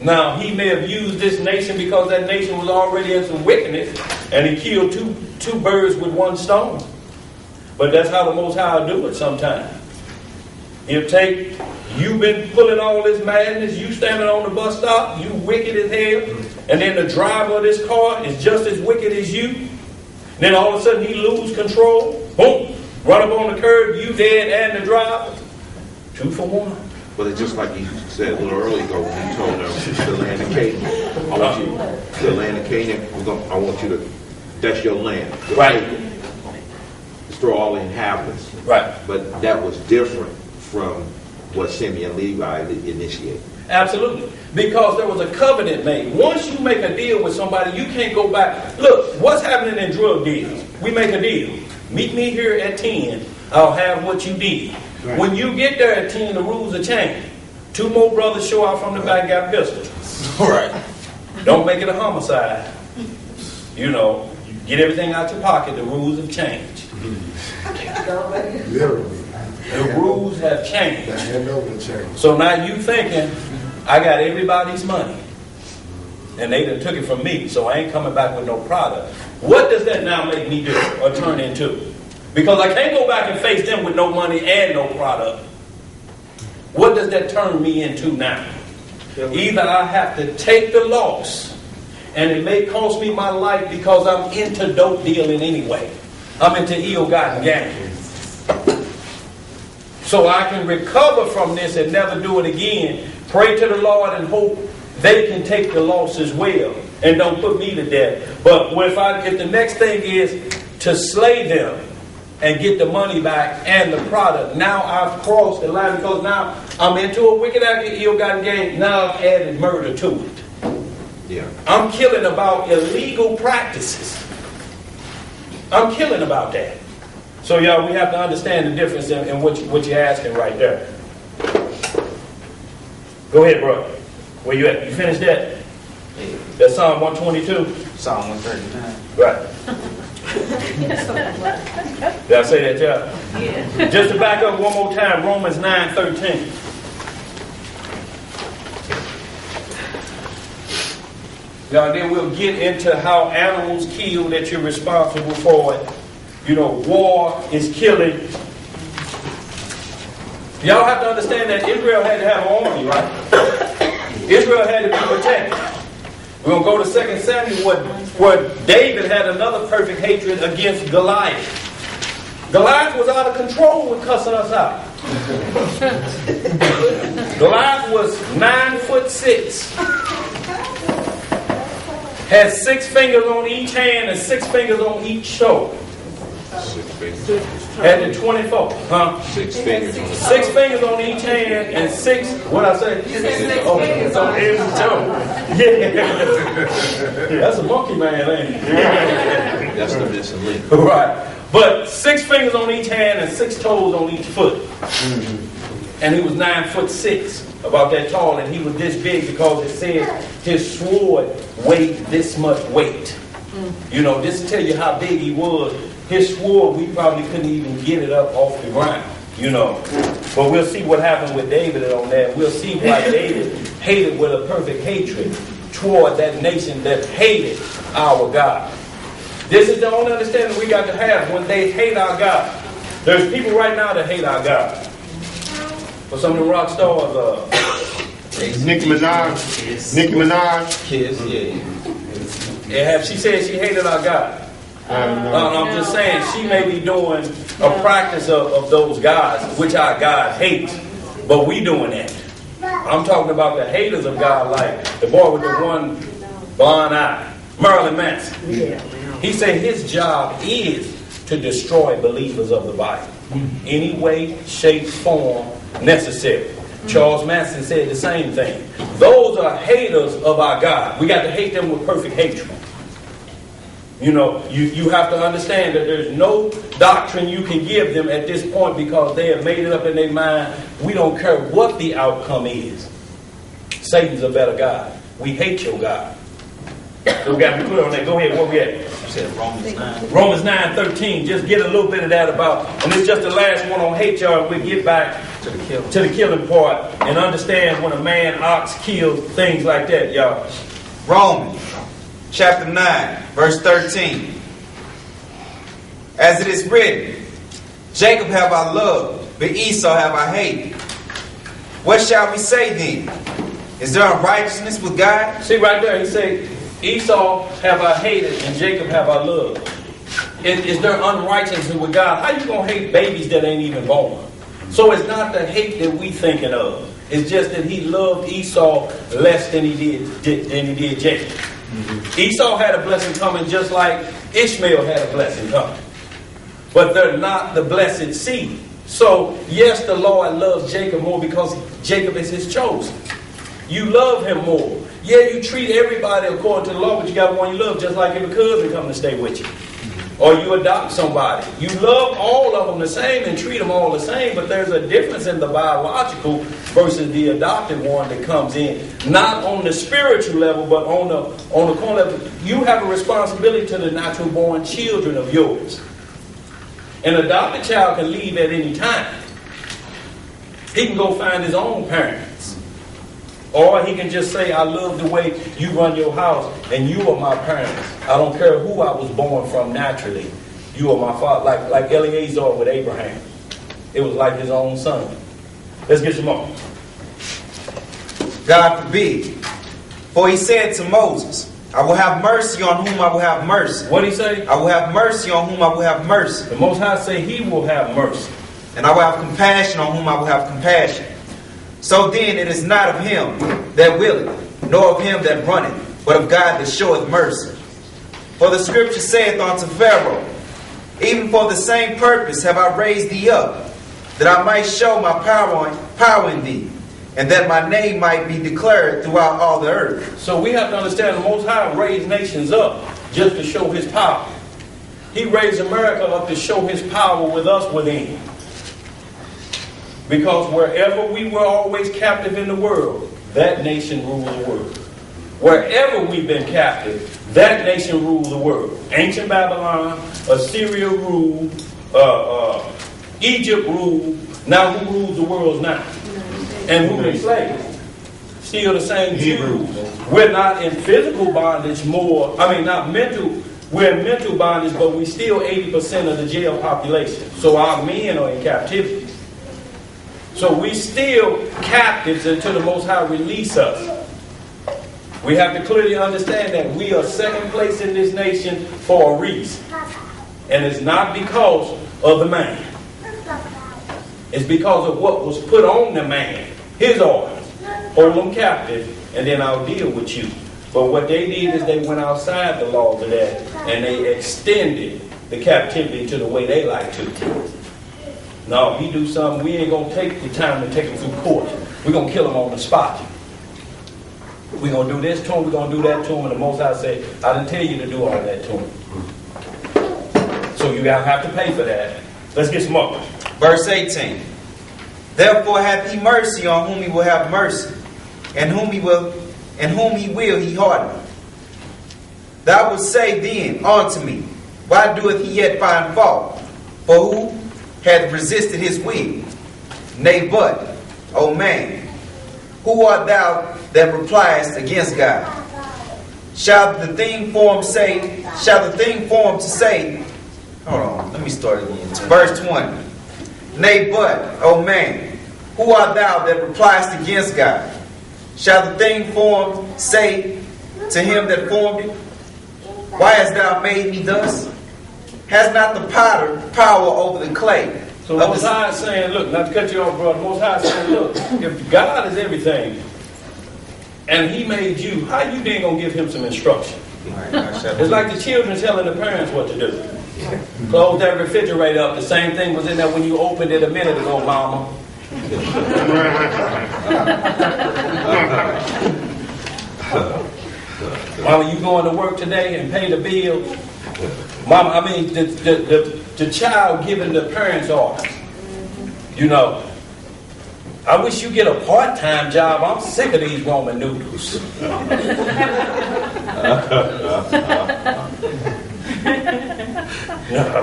Now, he may have used this nation because that nation was already in some wickedness, and he killed two birds with one stone. But that's how the Most High will do it sometimes. He'll take, you've been pulling all this madness, you standing on the bus stop, you wicked as hell, and then the driver of this car is just as wicked as you. Then all of a sudden he lose control, boom, run up on the curb, you dead and the driver. 2 for 1. But it's just like he said a little earlier ago when he told them the land of Canaan. I want you, the land of Canaan, I want you to, that's your land. Right. Destroy all the inhabitants. Right. But that was different from what Simeon and Levi initiated. Absolutely. Because there was a covenant made. Once you make a deal with somebody, you can't go back. Look, what's happening in drug deals? We make a deal. Meet me here at 10. I'll have what you did. Right. When you get there at 10, the rules are changed. 2 more brothers show out from the back and got pistols. All right. Don't make it a homicide. You know, you get everything out your pocket. The rules have changed. Literally. The rules have changed. So now you thinking, I got everybody's money. And they done took it from me, so I ain't coming back with no product. What does that now make me do or turn into? Because I can't go back and face them with no money and no product. What does that turn me into now? Either I have to take the loss, and it may cost me my life because I'm into dope dealing anyway. I'm into ill-gotten gain. So I can recover from this and never do it again. Pray to the Lord and hope they can take the loss as well and don't put me to death. But if the next thing is to slay them and get the money back and the product, now I've crossed the line because now I'm into a wicked act of ill-gotten gain. Now I've added murder to it. Yeah. I'm killing about illegal practices. I'm killing about that. So y'all, we have to understand the difference in what you're asking right there. Go ahead, bro. Where you at? You finished that? That's Psalm 122? Psalm 139. Right. Did I say that, y'all? Yeah. Just to back up one more time, Romans 9:13. Now then we'll get into how animals kill that you're responsible for it. You know, war is killing. Y'all have to understand that Israel had to have an army, right? Israel had to be protected. We're going to go to 2 Samuel where David had another perfect hatred against Goliath. Goliath was out of control with cussing us out. Goliath was 9'6". Had 6 fingers on each hand and 6 fingers on each shoulder. 6 fingers. Had the 24. Huh? 6 fingers. 6 fingers on each hand and 6. What I say? Oh, it's on every toe. Yeah. That's a monkey man, ain't it? That's the missing link. Right. But 6 fingers on each hand and 6 toes on each foot. And he was 9'6", about that tall, and he was this big because it said his sword weighed this much weight. You know, just to tell you how big he was, his sword, we probably couldn't even get it up off the ground, you know. But we'll see what happened with David on that. We'll see why David hated with a perfect hatred toward that nation that hated our God. This is the only understanding we got to have when they hate our God. There's people right now that hate our God. For some of the rock stars, Nicki Minaj. Kids, yeah. she said she hated our God. I'm just saying she may be doing a practice of those gods, which our God hates, but we doing that. I'm talking about the haters of God, like the boy with the one blind eye, Marilyn Manson. He said his job is to destroy believers of the Bible, any way, shape, form necessary. Charles Manson said the same thing. Those are haters of our God. We got to hate them with perfect hatred. You know, you have to understand that there's no doctrine you can give them at this point because they have made it up in their mind. We don't care what the outcome is. Satan's a better God. We hate your God. So we got to be clear on that. Go ahead, where we at? You said Romans 9. Romans 9:13. Just get a little bit of that about, and it's just the last one on hate, y'all. We get back To the killing. to the killing part and understand when a man ox kills, things like that, y'all. Romans chapter 9, verse 13. As it is written, Jacob have I loved, but Esau have I hated. What shall we say then? Is there unrighteousness with God? See right there, he say, Esau have I hated and Jacob have I loved. Is there unrighteousness with God? How you gonna hate babies that ain't even born? So it's not the hate that we thinking of. It's just that he loved Esau less than he did Jacob. Esau had a blessing coming just like Ishmael had a blessing coming. But they're not the blessed seed. So yes, the Lord loves Jacob more because Jacob is his chosen. You love him more. Yeah, you treat everybody according to the law, but you got one you love, just like if a cousin come to stay with you. Or you adopt somebody. You love all of them the same and treat them all the same, but there's a difference in the biological versus the adopted one that comes in. Not on the spiritual level, but on the core level. You have a responsibility to the natural born children of yours. An adopted child can leave at any time. He can go find his own parents. Or he can just say, I love the way you run your house and you are my parents. I don't care who I was born from naturally. You are my father. Like Eliezer with Abraham. It was like his own son. Let's get some more. God forbid. For he said to Moses, I will have mercy on whom I will have mercy. What did he say? I will have mercy on whom I will have mercy. The Most High say he will have mercy. And I will have compassion on whom I will have compassion. So then it is not of him that willeth, nor of him that runneth, but of God that showeth mercy. For the scripture saith unto Pharaoh, even for the same purpose have I raised thee up, that I might show my power in thee, and that my name might be declared throughout all the earth. So we have to understand the Most High raised nations up just to show his power. He raised America up to show his power with us within. Because wherever we were always captive in the world, that nation ruled the world. Wherever we've been captive, that nation ruled the world. Ancient Babylon, Assyria ruled, Egypt ruled. Now who rules the world now? And who enslaved? Still the same Jews. We're not in physical bondage more. Not mental. We're in mental bondage, but we still 80% of the jail population. So our men are in captivity. So we still captives until the Most High release us. We have to clearly understand that we are second place in this nation for a reason. And it's not because of the man. It's because of what was put on the man. His orders. Hold them captive, and then I'll deal with you. But what they did is they went outside the laws of that, and they extended the captivity to the way they like to. No, if he do something, we ain't going to take the time to take him through court. We're going to kill him on the spot. We're going to do this to him, we're going to do that to him, and the Most High say, I didn't tell you to do all that to him. So you have to pay for that. Let's get some more. Verse 18. Therefore hath he mercy on whom he will have mercy, and whom he will he harden. Thou wilt say then unto me, why doeth he yet find fault? For who hath resisted his will? Nay but, O man, who art thou that repliest against God? Shall the thing formed to say, hold on, let me start again. Verse 20. Nay but, O man, who art thou that repliest against God? Shall the thing formed say to him that formed it, why hast thou made me thus? Has not the potter power over the clay? So the Most High is saying, look, not to cut you off, brother. The Most High is saying, look, if God is everything, and he made you, how you then going to give him some instruction? It's like the children telling the parents what to do. Close that refrigerator up. The same thing was in there when you opened it a minute ago, mama. Mama, you going to work today and pay the bill? Mama, the child giving the parents orders. I wish you get a part-time job. I'm sick of these Roman noodles. No,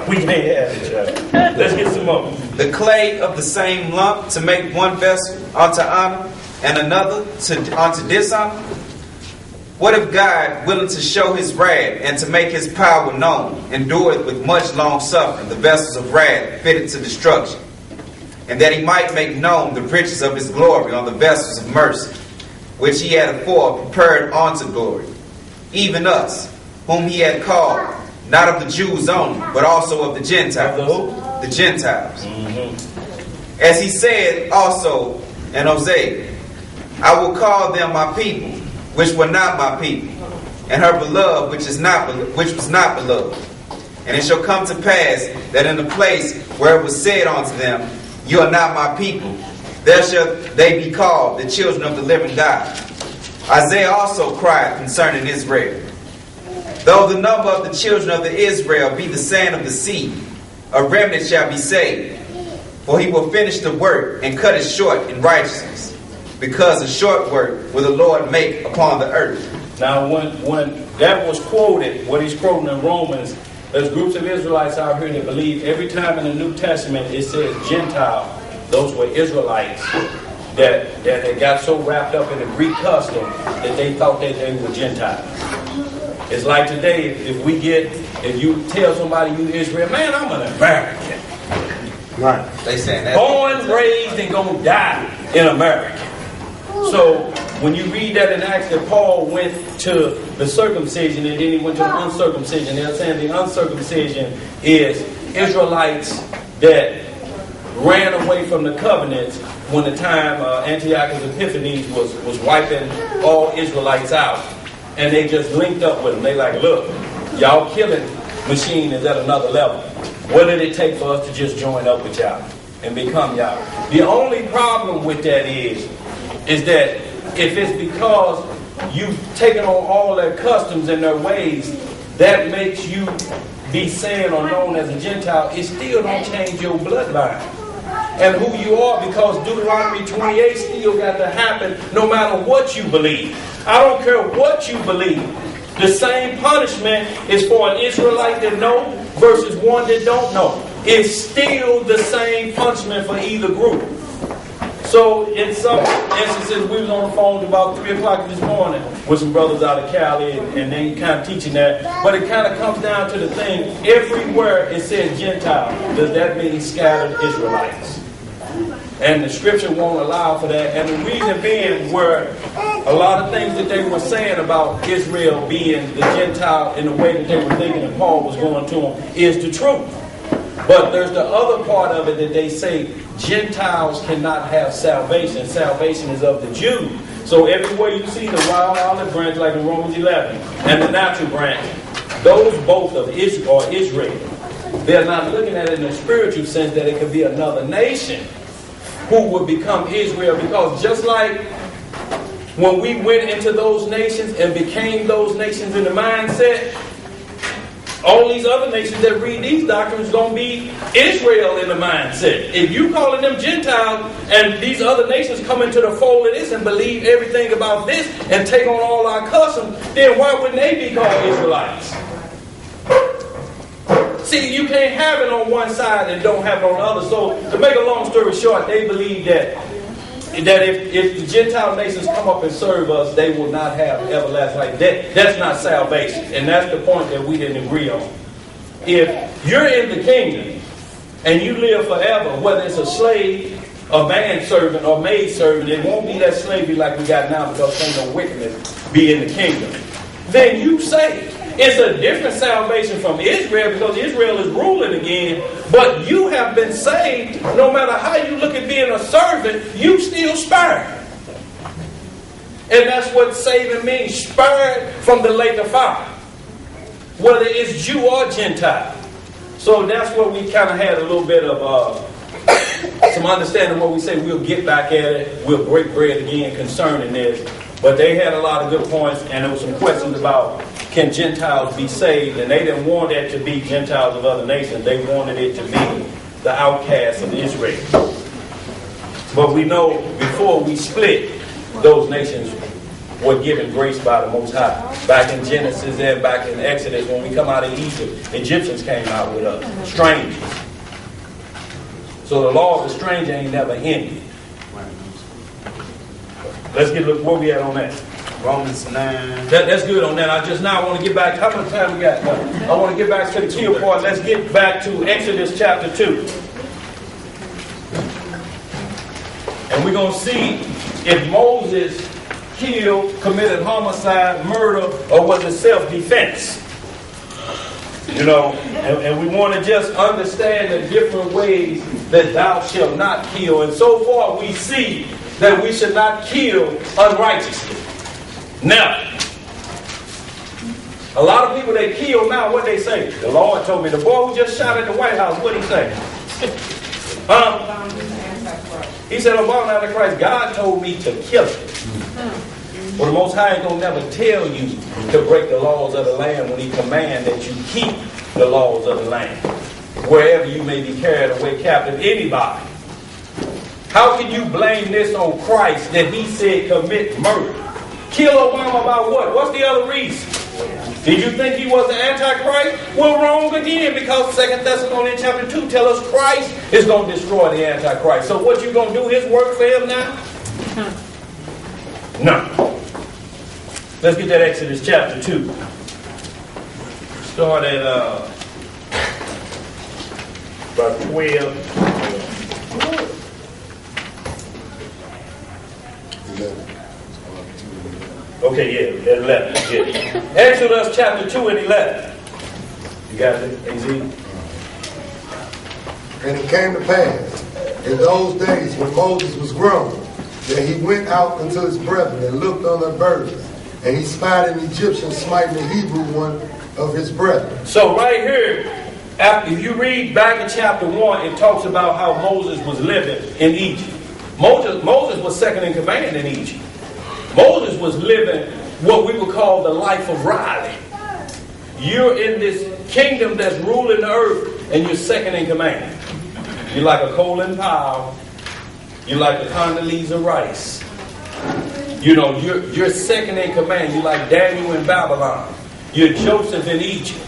we can't have it, child. Let's get some more. The clay of the same lump to make one vessel unto honor and another unto dishonor? What if God, willing to show his wrath and to make his power known, endured with much long suffering the vessels of wrath fitted to destruction, and that he might make known the riches of his glory on the vessels of mercy, which he had afore prepared unto glory, even us, whom he had called, not of the Jews only, but also of the Gentiles. The Gentiles. As he said also in Hosea, I will call them my people, which were not my people, and her beloved, which was not beloved. And it shall come to pass that in the place where it was said unto them, you are not my people, there shall they be called the children of the living God. Isaiah also cried concerning Israel, though the number of the children of the Israel be the sand of the sea, a remnant shall be saved. For he will finish the work and cut it short in righteousness, because a short work will the Lord make upon the earth. Now, when that was quoted, what he's quoting in Romans, there's groups of Israelites out here that believe every time in the New Testament it says Gentile, those were Israelites that they got so wrapped up in the Greek custom that they thought that they were Gentiles. It's like today, if you tell somebody you Israel, man, I'm an American. Right. They saying that. Born, raised, and gonna die in America. So when you read that in Acts that Paul went to the circumcision and then he went to the uncircumcision, they're saying the uncircumcision is Israelites that ran away from the covenants when the time Antiochus Epiphanes was wiping all Israelites out. And they just linked up with them. They like, look, y'all killing machine is at another level. What did it take for us to just join up with y'all and become y'all? The only problem with that is that if it's because you've taken on all their customs and their ways, that makes you be saying or known as a Gentile, it still don't change your bloodline and who you are, because Deuteronomy 28 still got to happen no matter what you believe. I don't care what you believe. The same punishment is for an Israelite that know versus one that don't know. It's still the same punishment for either group. So in some instances, we was on the phone about 3 o'clock this morning with some brothers out of Cali, and they kind of teaching that. But it kind of comes down to the thing, everywhere it says Gentile, does that mean scattered Israelites? And the scripture won't allow for that. And the reason being where a lot of things that they were saying about Israel being the Gentile in the way that they were thinking and Paul was going to them is the truth. But there's the other part of it that they say Gentiles cannot have salvation. Salvation is of the Jews. So everywhere you see the wild olive branch, like in Romans 11, and the natural branch, those both of Israel are Israel. They're not looking at it in a spiritual sense that it could be another nation who would become Israel. Because just like when we went into those nations and became those nations in the mindset, all these other nations that read these doctrines going to be Israel in the mindset. If you calling them Gentiles and these other nations come into the fold of this and believe everything about this and take on all our customs, then why wouldn't they be called Israelites? See, you can't have it on one side and don't have it on the other. So to make a long story short, they believe that if the Gentile nations come up and serve us, they will not have everlasting life. That's not salvation. And that's the point that we didn't agree on. If you're in the kingdom and you live forever, whether it's a slave, a manservant, or maidservant, it won't be that slavery like we got now because ain't no wickedness be in the kingdom. Then you say it's a different salvation from Israel because Israel is ruling again. But you have been saved. No matter how you look at being a servant, you still spared. And that's what saving means. Spared from the lake of fire. Whether it's Jew or Gentile. So that's what we kind of had a little bit of some understanding what we say. We'll get back at it. We'll break bread again concerning this. But they had a lot of good points, and there were some questions about can Gentiles be saved? And they didn't want it to be Gentiles of other nations. They wanted it to be the outcasts of Israel. But we know before we split, those nations were given grace by the Most High. Back in Genesis and back in Exodus, when we come out of Egypt, Egyptians came out with us, strangers. So the law of the stranger ain't never ended. Let's look where we at on that. Romans 9. That's good on that. I want to get back. How much time we got? I want to get back to the kill part. Let's get back to Exodus chapter 2. And we're going to see if Moses killed, committed homicide, murder, or was it self-defense? You know, and we want to just understand the different ways that thou shalt not kill. And so far we see that we should not kill unrighteously. Now, a lot of people they kill now, what they say? The Lord told me, the boy who just shot at the White House, what did he say? He said, Obama Antichrist, God told me to kill him. Well, the Most High ain't going to never tell you to break the laws of the land when he commands that you keep the laws of the land. Wherever you may be carried away captive, anybody. How can you blame this on Christ that he said commit murder? Kill Obama about what? What's the other reason? Did you think he was the Antichrist? Well, wrong again, because 2 Thessalonians chapter 2 tell us Christ is going to destroy the Antichrist. So what you going to do his work for him now? No. Let's get that Exodus chapter 2. Start at about 12. Okay, yeah, at 11. Yeah. Exodus chapter 2 and 11. You got it, AZ? And it came to pass in those days when Moses was grown, that he went out unto his brethren and looked on their burdens. And he spied an Egyptian smiting the Hebrew one of his brethren. So right here, if you read back in chapter 1, it talks about how Moses was living in Egypt. Moses was second in command in Egypt. Moses was living what we would call the life of Riley. You're in this kingdom that's ruling the earth, and you're second in command. You're like a Colin Powell. You're like a Condoleezza Rice. You know, you're second in command. You're like Daniel in Babylon. You're Joseph in Egypt.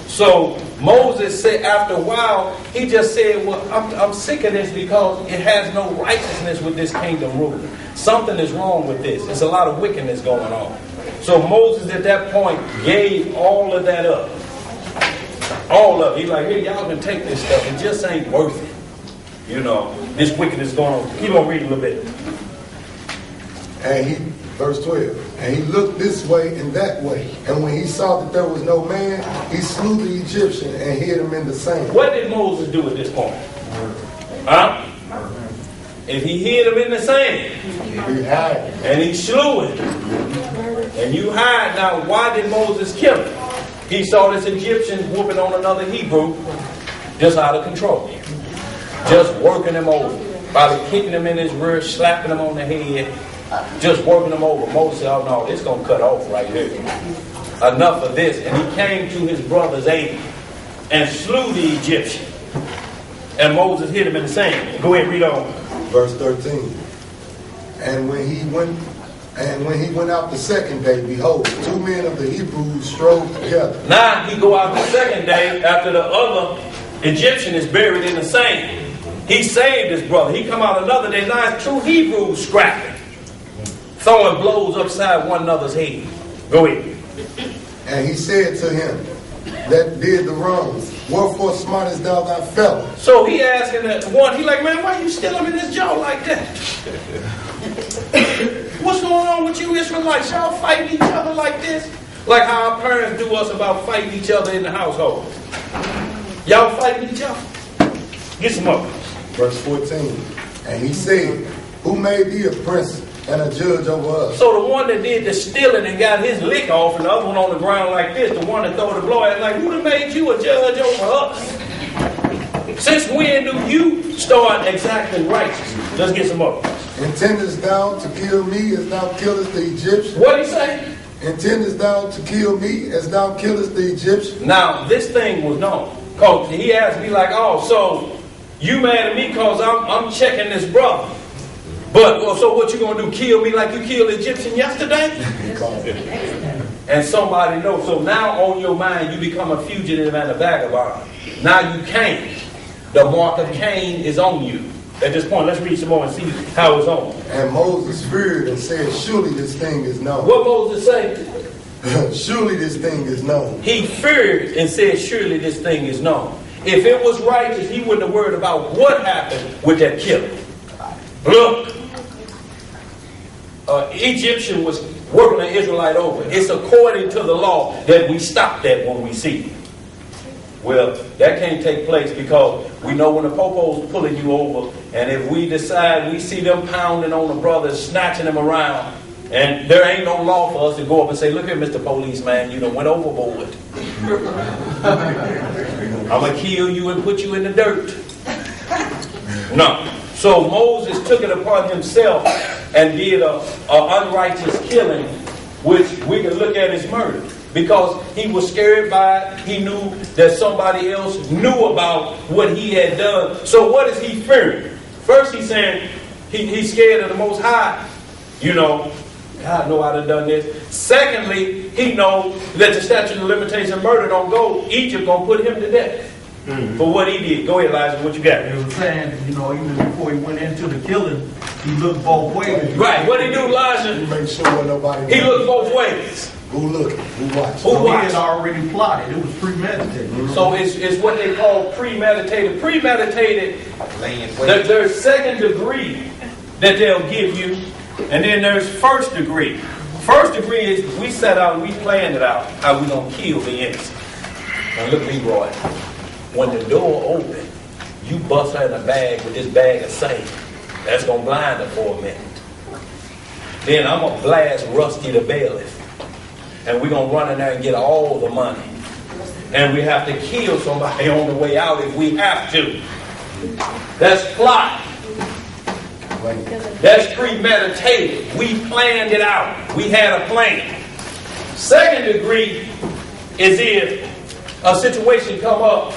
So Moses said, after a while, he just said, well, I'm sick of this because it has no righteousness with this kingdom ruling. Something is wrong with this. There's a lot of wickedness going on. So Moses at that point gave all of that up. All of it. He's like, hey, y'all can take this stuff. It just ain't worth it. You know, this wickedness going on. Keep on reading a little bit. And he, verse 12, and he looked this way and that way. And when he saw that there was no man, he slew the Egyptian and hid him in the sand. What did Moses do at this point? Huh? If he hid him in the sand, He hid. and he slew him, and you hide, now why did Moses kill him? He saw this Egyptian whooping on another Hebrew, just out of control. Just working him over. Probably kicking him in his rear, slapping him on the head, just working him over. Moses said, oh no, it's going to cut off right here. Enough of this. And he came to his brother's aid and slew the Egyptian. And Moses hit him in the sand. Go ahead, read on. Verse 13. And when he went out the second day, behold, 2 men of the Hebrews strove together. Now he go out the second day after the other Egyptian is buried in the sand. He saved his brother. He come out another day. Now it's 2 Hebrews scrapping, throwing blows upside one another's head. Go ahead. And he said to him that did the wrongs, wherefore smartest thou thy fellow? So he asking that one, he like, man, why you still him in this jaw like that? What's going on with you Israelites? Y'all fighting each other like this? Like how our parents do us about fighting each other in the household. Y'all fighting each other? Get some up. Verse 14. And he said, who made thee a prince and a judge over us? So the one that did the stealing and got his lick off, and the other one on the ground like this, the one that throw the blow at, like, who done made you a judge over us? Since when do you start exacting righteousness? Let's get some up. Intendest thou to kill me as thou killest the Egyptian? What did he say? Intendest thou to kill me as thou killest the Egyptian? Now, this thing was known. Because he asked me like, oh, so you mad at me because I'm checking this brother. But, well, so what you going to do? Kill me like you killed Egyptian yesterday? And somebody knows. So now on your mind, you become a fugitive and a vagabond. Now you can't. The mark of Cain is on you. At this point, let's read some more and see how it's on. And Moses feared and said, surely this thing is known. What Moses say? Surely this thing is known. He feared and said, surely this thing is known. If it was righteous, he wouldn't have worried about what happened with that killing. Look, Egyptian was working an Israelite over. It's according to the law that we stop that when we see it. Well, that can't take place because we know when the popo's pulling you over, and if we decide we see them pounding on the brothers, snatching them around, and there ain't no law for us to go up and say, look here, Mr. Policeman, you done went overboard. I'm going to kill you and put you in the dirt. No. So Moses took it upon himself and did a unrighteous killing, which we can look at as murder. Because he was scared by it. He knew that somebody else knew about what he had done. So what is he fearing? First he's saying he's scared of the Most High. You know, God know I done this. Secondly, he knows that the statute of limitation of murder don't go. Egypt gonna put him to death for what he did. Go ahead, Elijah, what you got? He was saying, you know, even before he went into the killing, he looked both ways. Right, what did he do, Elijah? Make sure nobody. He looked both ways. Who looking? Who watching? Who So he watched? had already plotted. It was premeditated. So it's what they call premeditated. Premeditated, Laying wait. there's second degree that they'll give you, and then there's first degree. First degree is we set out and we planned it out how we gonna kill the innocent. And look, Leroy, when the door open, you bust her in a bag with this bag of sand. That's gonna blind her for a minute. Then I'm gonna blast Rusty the bailiff. And we're going to run in there and get all the money. And we have to kill somebody on the way out if we have to. That's plot. That's premeditated. We planned it out. We had a plan. Second degree is if a situation come up,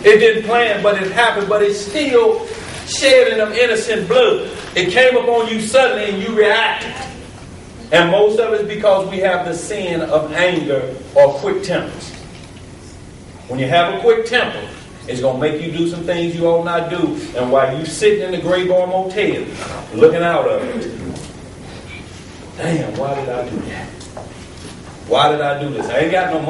it didn't plan, but it happened, but it's still shedding of innocent blood. It came upon you suddenly and you reacted. And most of it is because we have the sin of anger or quick tempers. When you have a quick temper, it's going to make you do some things you ought not do. And while you sitting in the Grey Bar Motel, looking out of it, damn, why did I do that? Why did I do this? I ain't got no money.